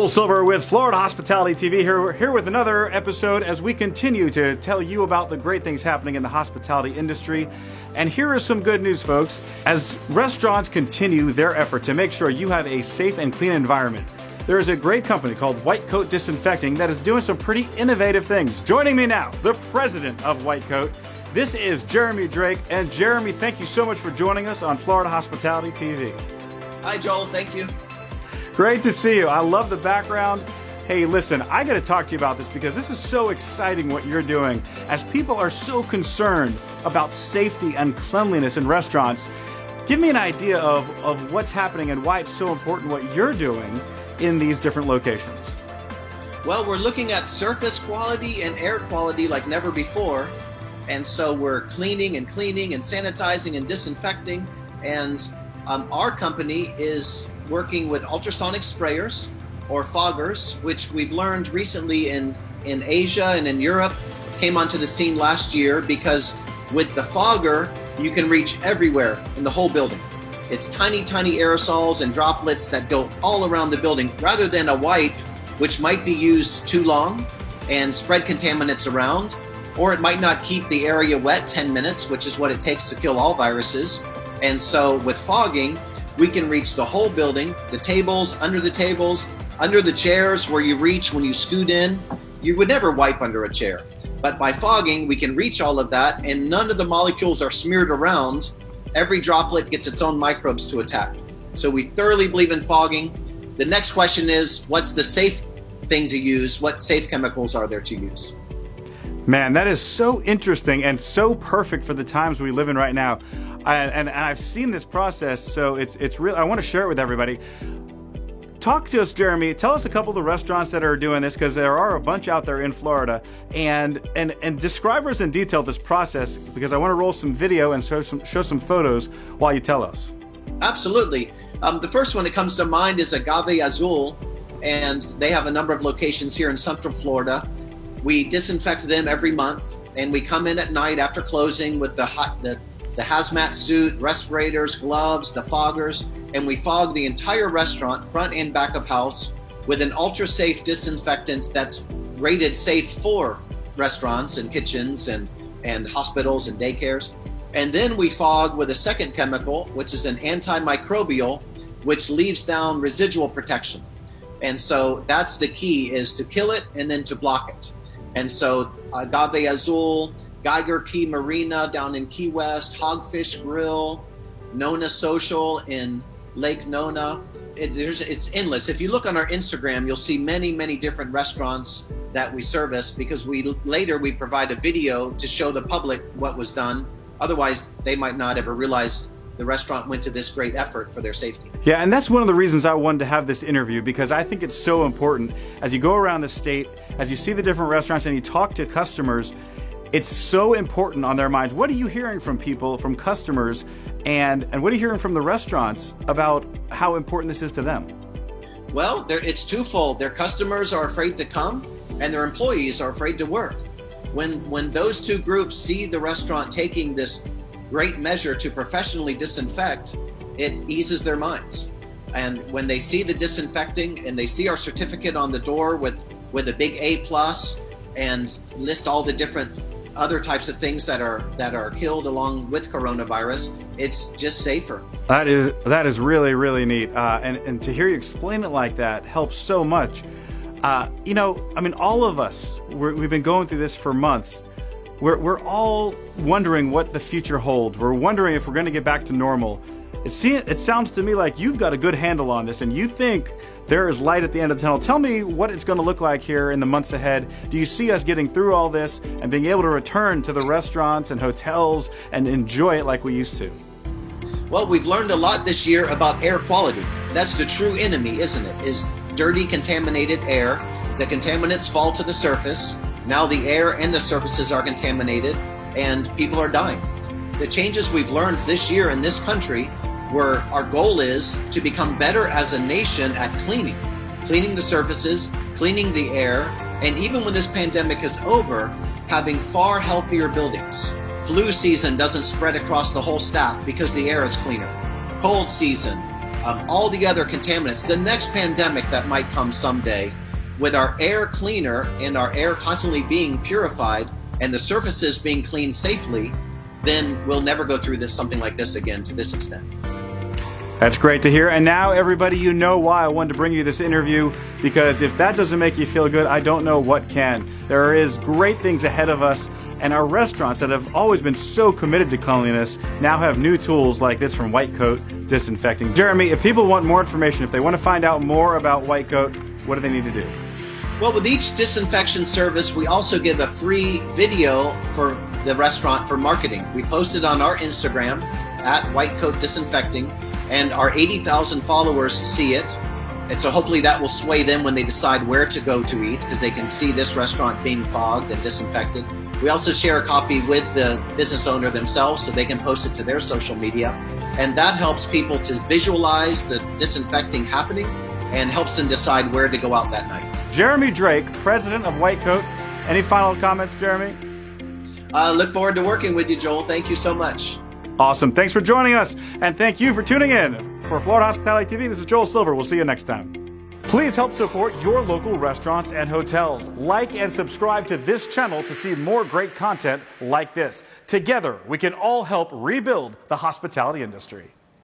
Silver with Florida Hospitality TV here with another episode as we continue to tell you about the great things happening in the hospitality industry. And here is some good news, folks. As restaurants continue their effort to make sure you have a safe and clean environment, there is a great company called White Coat Disinfecting that is doing some pretty innovative things. Joining me now, the president of White Coat. This is Jeremy Drake. And Jeremy, thank you so much for joining us on Florida Hospitality TV. Hi, Joel. Thank you. Great to see you. I love the background. Hey, listen, I got to talk to you about this because this is so exciting what you're doing. As people are so concerned about safety and cleanliness in restaurants, give me an idea of what's happening and why it's so important what you're doing in these different locations. Well, we're looking at surface quality and air quality like never before. And so we're cleaning and sanitizing and disinfecting. And our company is working with ultrasonic sprayers or foggers, which we've learned recently in Asia and in Europe, came onto the scene last year because with the fogger, you can reach everywhere in the whole building. It's tiny, tiny aerosols and droplets that go all around the building rather than a wipe, which might be used too long and spread contaminants around, or it might not keep the area wet 10 minutes, which is what it takes to kill all viruses. And so with fogging, we can reach the whole building, the tables, under the chairs where you reach when you scoot in. You would never wipe under a chair. But by fogging, we can reach all of that and none of the molecules are smeared around. Every droplet gets its own microbes to attack. So we thoroughly believe in fogging. The next question is, what's the safe thing to use? What safe chemicals are there to use? Man, that is so interesting and so perfect for the times we live in right now. And I've seen this process, so it's real. I want to share it with everybody. Talk to us, Jeremy. Tell us a couple of the restaurants that are doing this, because there are a bunch out there in Florida, and describe us in detail this process, because I want to roll some video and show some photos while you tell us. Absolutely. The first one that comes to mind is Agave Azul, and they have a number of locations here in Central Florida. We disinfect them every month, and we come in at night after closing with the hazmat suit, respirators, gloves, the foggers, and we fog the entire restaurant, front and back of house, with an ultra-safe disinfectant that's rated safe for restaurants and kitchens and hospitals and daycares. And then we fog with a second chemical, which is an antimicrobial, which leaves down residual protection. And so that's the key, is to kill it and then to block it. And so Agave Azul, Geiger Key Marina down in Key West, Hogfish Grill, Nona Social in Lake Nona. It's endless. If you look on our Instagram, you'll see many, many different restaurants that we service, because we provide a video to show the public what was done. Otherwise, they might not ever realize the restaurant went to this great effort for their safety. Yeah, and that's one of the reasons I wanted to have this interview, because I think it's so important. As you go around the state, as you see the different restaurants and you talk to customers, it's so important on their minds. What are you hearing from people, from customers, and what are you hearing from the restaurants about how important this is to them? Well, it's twofold. Their customers are afraid to come, and their employees are afraid to work. When those two groups see the restaurant taking this great measure to professionally disinfect, it eases their minds. And when they see the disinfecting and they see our certificate on the door with a big A+ and list all the different other types of things that are killed along with coronavirus, it's just safer. That is really, really neat. And to hear you explain it like that helps so much. All of us, we've been going through this for months. We're all wondering what the future holds. We're wondering if we're going to get back to normal. It sounds to me like you've got a good handle on this and you think there is light at the end of the tunnel. Tell me what it's going to look like here in the months ahead. Do you see us getting through all this and being able to return to the restaurants and hotels and enjoy it like we used to? Well, we've learned a lot this year about air quality. That's the true enemy, isn't it? Is dirty, contaminated air. The contaminants fall to the surface. Now the air and the surfaces are contaminated and people are dying. The changes we've learned this year in this country, where our goal is to become better as a nation at cleaning the surfaces, cleaning the air, and even when this pandemic is over, having far healthier buildings. Flu season doesn't spread across the whole staff because the air is cleaner. Cold season, all the other contaminants, the next pandemic that might come someday, with our air cleaner and our air constantly being purified and the surfaces being cleaned safely, then we'll never go through something like this again to this extent. That's great to hear. And now, everybody, you know why I wanted to bring you this interview, because if that doesn't make you feel good, I don't know what can. There is great things ahead of us, and our restaurants that have always been so committed to cleanliness now have new tools like this from White Coat Disinfecting. Jeremy, if people want more information, if they want to find out more about White Coat, what do they need to do? Well, with each disinfection service, we also give a free video for the restaurant for marketing. We post it on our Instagram at White Coat Disinfecting, and our 80,000 followers see it. And so hopefully that will sway them when they decide where to go to eat, because they can see this restaurant being fogged and disinfected. We also share a copy with the business owner themselves so they can post it to their social media. And that helps people to visualize the disinfecting happening and helps them decide where to go out that night. Jeremy Drake, president of White Coat. Any final comments, Jeremy? Look forward to working with you, Joel. Thank you so much. Awesome. Thanks for joining us, and thank you for tuning in. For Florida Hospitality TV, this is Joel Silver. We'll see you next time. Please help support your local restaurants and hotels. Like and subscribe to this channel to see more great content like this. Together, we can all help rebuild the hospitality industry.